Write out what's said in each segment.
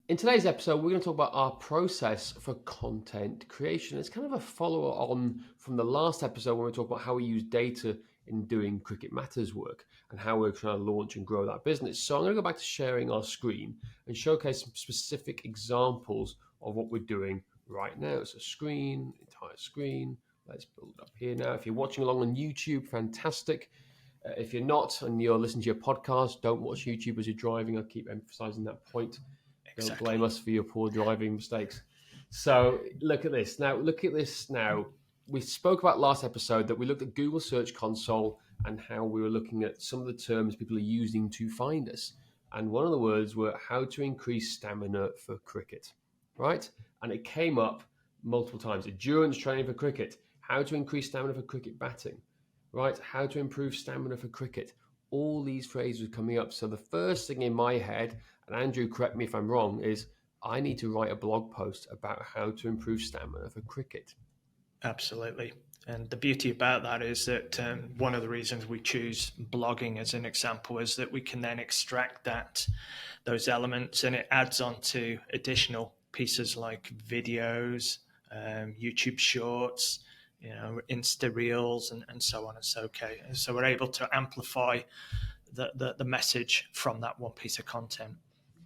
In today's episode, we're going to talk about our process for content creation. It's kind of a follow on from the last episode when we talked about how we use data in doing Cricket Matters work and how we're trying to launch and grow that business. So I'm going to go back to sharing our screen and showcase some specific examples of what we're doing right now. So entire screen. Let's build it up here now. If you're watching along on YouTube, fantastic. If you're not and you're listening to your podcast, don't watch YouTube as you're driving. I keep emphasizing that point. Don't blame us for your poor driving mistakes. So look at this. Now. We spoke about last episode that we looked at Google Search Console and how we were looking at some of the terms people are using to find us. And one of the words were how to increase stamina for cricket, right? And it came up multiple times. Endurance training for cricket, how to increase stamina for cricket batting, right? How to improve stamina for cricket. All these phrases were coming up. So the first thing in my head, and Andrew, correct me if I'm wrong, is I need to write a blog post about how to improve stamina for cricket. Absolutely. And the beauty about that is that one of the reasons we choose blogging as an example is that we can then extract those elements, and it adds on to additional pieces like videos, YouTube shorts, Insta Reels, and so on and so forth. So we're able to amplify the message from that one piece of content.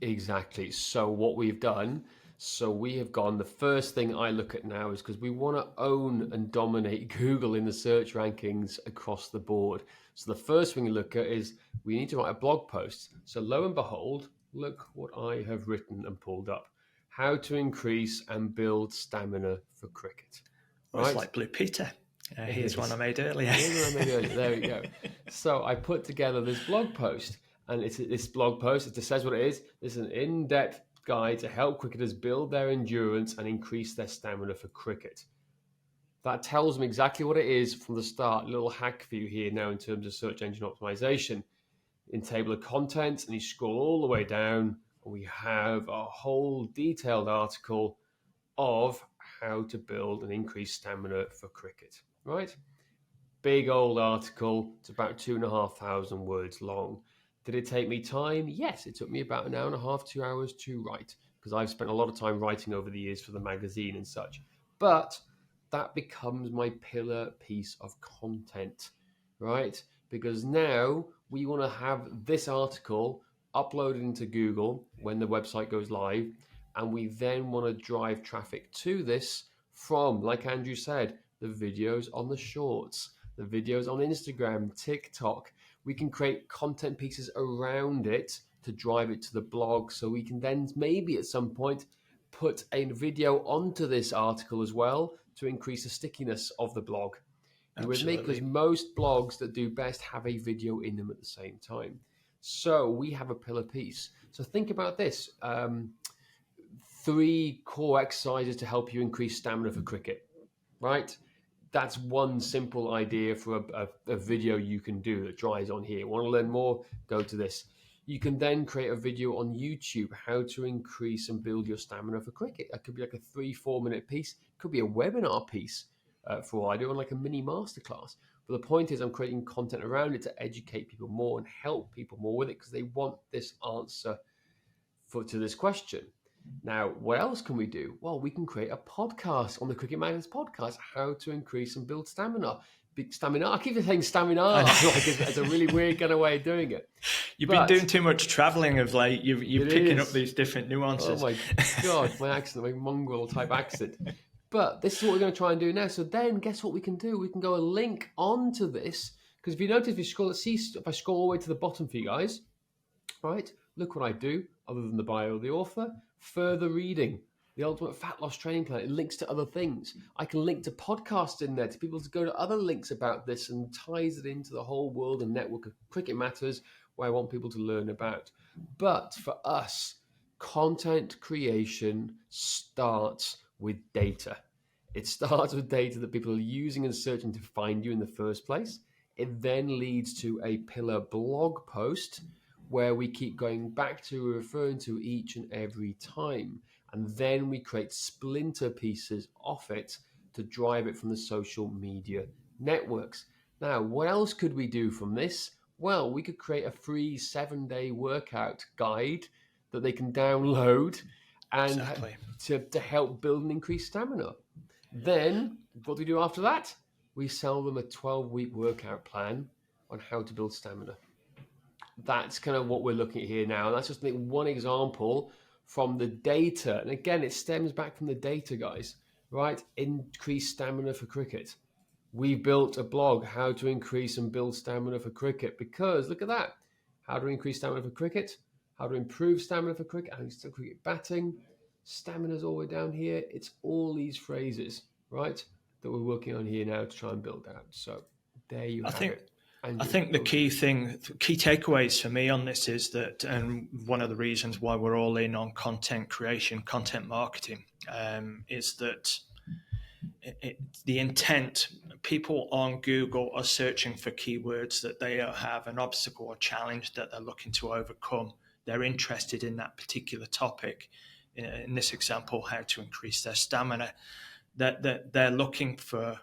Exactly. So what we've done, we have gone, the first thing I look at now is because we want to own and dominate Google in the search rankings across the board. So the first thing we look at is we need to write a blog post. So lo and behold, look what I have written and pulled up. How to increase and build stamina for cricket. Right? It's like Blue Peter. Here's one I made earlier. There we go. So I put together this blog post, and this blog post, it just says what it is. This is an in-depth guide to help cricketers build their endurance and increase their stamina for cricket. That tells me exactly what it is from the start. A little hack for you here now in terms of search engine optimization. In table of contents, and you scroll all the way down, and we have a whole detailed article of how to build and increase stamina for cricket, right? Big old article. It's about 2,500 words long. Did it take me time? Yes, it took me about an hour and a half, 2 hours to write, because I've spent a lot of time writing over the years for the magazine and such. But that becomes my pillar piece of content, right? Because now we want to have this article uploaded into Google when the website goes live, and we then want to drive traffic to this from, like Andrew said, the videos on the shorts, the videos on Instagram, TikTok. We can create content pieces around it to drive it to the blog. So we can then maybe at some point put a video onto this article as well to increase the stickiness of the blog. You with me? Because most blogs that do best have a video in them at the same time. So we have a pillar piece. So think about this. 3 core exercises to help you increase stamina for cricket, right? That's one simple idea for a video you can do that dries on here. Want to learn more? Go to this. You can then create a video on YouTube, how to increase and build your stamina for cricket. That could be like a 3-4 minute piece. It could be a webinar piece for all I do, and like a mini masterclass. But the point is I'm creating content around it to educate people more and help people more with it because they want this answer to this question. Now, what else can we do? Well, we can create a podcast on the Cricket Matters podcast, how to increase and build stamina. Stamina. I keep saying stamina, like it's a really weird kind of way of doing it. You've been doing too much traveling of late. You're picking up these different nuances. Oh my God, my accent, my mongrel type accent. But this is what we're going to try and do now. So then guess what we can do? We can go and link onto this. Because if you notice, if I scroll all the way to the bottom for you guys, right, look what I do other than the bio of the author. Further reading, the ultimate fat loss training plan. It links to other things. I can link to podcasts in there to people to go to other links about this and ties it into the whole world and network of Cricket Matters where I want people to learn about. But for us, content creation starts with data. It starts with data that people are using and searching to find you in the first place. It then leads to a pillar blog post where we keep going back to referring to each and every time. And then we create splinter pieces off it to drive it from the social media networks. Now, what else could we do from this? Well, we could create a free 7-day workout guide that they can download and Exactly. to help build and increase stamina. Then what do we do after that? We sell them a 12-week workout plan on how to build stamina. That's kind of what we're looking at here now. And that's just one example from the data. And again, it stems back from the data, guys, right? Increase stamina for cricket. We built a blog, how to increase and build stamina for cricket, because look at that. How to increase stamina for cricket, how to improve stamina for cricket, how to improve cricket batting. Stamina's all the way down here. It's all these phrases, right, that we're working on here now to try and build out. So there you have it. I think the key takeaways for me on this is that, and one of the reasons why we're all in on content creation, content marketing, is that the intent, people on Google are searching for keywords that they have an obstacle or challenge that they're looking to overcome. They're interested in that particular topic. In this example, how to increase their stamina. That they're looking for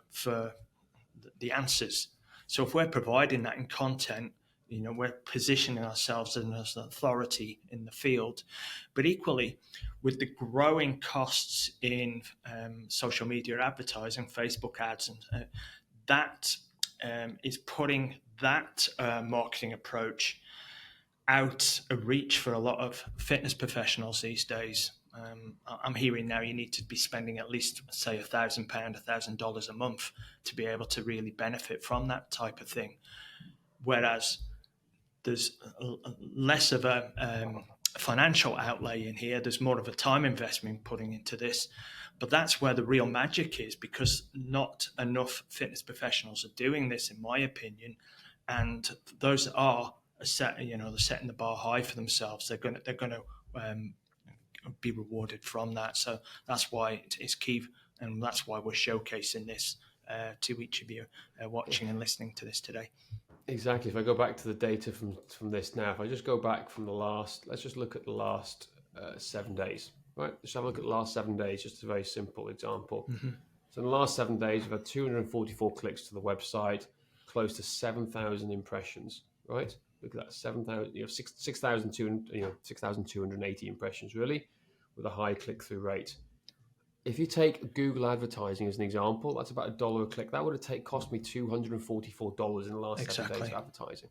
the answers. So if we're providing that in content, we're positioning ourselves as an authority in the field. But equally, with the growing costs in social media advertising, Facebook ads, and that is putting that marketing approach out of reach for a lot of fitness professionals these days. I'm hearing now you need to be spending at least, say, £1,000, $1,000 a month to be able to really benefit from that type of thing. Whereas there's less of a financial outlay in here. There's more of a time investment putting into this. But that's where the real magic is, because not enough fitness professionals are doing this, in my opinion. And those that are they're setting the bar high for themselves. They're going to be rewarded from that. So that's why it's key, and that's why we're showcasing this to each of you watching and listening to this today. Exactly. If I go back to the data from this now, if I just go back from let's just look at the last 7 days, right? Let's have a look at the last 7 days, just a very simple example. Mm-hmm. So in the last 7 days, we've had 244 clicks to the website, close to 7,000 impressions, right? Look at that, 7,000, 6,280 impressions, really, with a high click-through rate. If you take Google advertising as an example, that's about $1 a click. That would have cost me $244 in the last 7 days of advertising,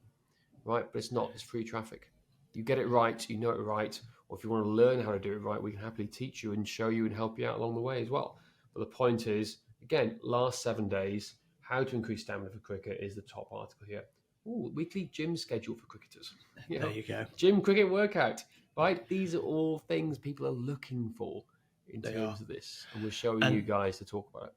right? But it's not. It's free traffic. You get it right, you know it right, or if you want to learn how to do it right, we can happily teach you and show you and help you out along the way as well. But the point is, again, last 7 days, how to increase stamina for cricket is the top article here. Ooh, weekly gym schedule for cricketers. There you go. Gym cricket workout, right? These are all things people are looking for in terms of this. And we're showing you guys to talk about it.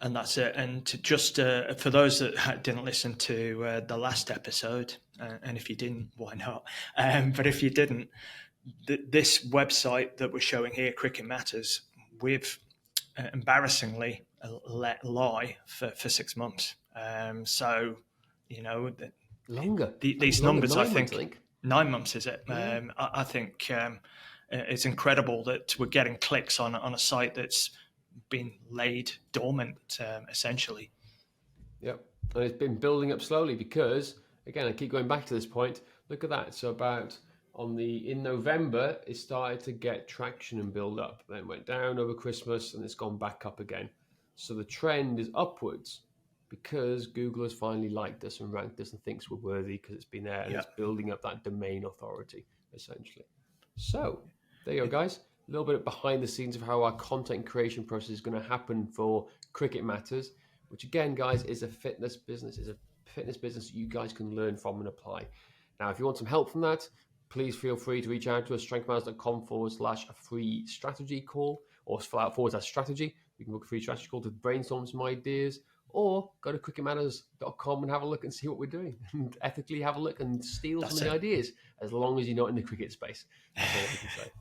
And that's it. And to just for those that didn't listen to the last episode, and if you didn't, why not? But if you didn't, this website that we're showing here, Cricket Matters, we've embarrassingly let lie for 6 months. So, longer. These numbers, I think 9 months, is it? Yeah. I think it's incredible that we're getting clicks on a site that's been laid dormant, essentially. Yep. And it's been building up slowly because, again, I keep going back to this point. Look at that. So in November, it started to get traction and build up. Then it went down over Christmas and it's gone back up again. So the trend is upwards because Google has finally liked us and ranked us and thinks we're worthy because it's been there and it's building up that domain authority, essentially. So there you go, guys. A little bit behind the scenes of how our content creation process is going to happen for Cricket Matters, which again, guys, is a fitness business. It's a fitness business you guys can learn from and apply. Now, if you want some help from that, please feel free to reach out to us, strengthmatters.com/a free strategy call or /strategy. You can book a free strategy call to brainstorm some ideas, or go to cricketmatters.com and have a look and see what we're doing. And ethically have a look and steal some of the ideas, as long as you're not in the cricket space. That's all I can say.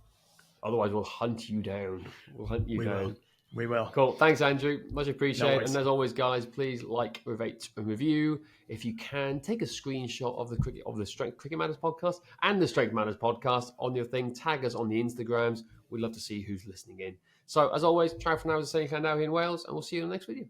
Otherwise, we'll hunt you down. We will. Cool. Thanks, Andrew. Much appreciated. And as always, guys, please like, rate, and review. If you can, take a screenshot of the Cricket Matters podcast and the Strength Matters podcast on your thing. Tag us on the Instagrams. We'd love to see who's listening in. So, as always, try for now as a saying now here in Wales, and we'll see you in the next video.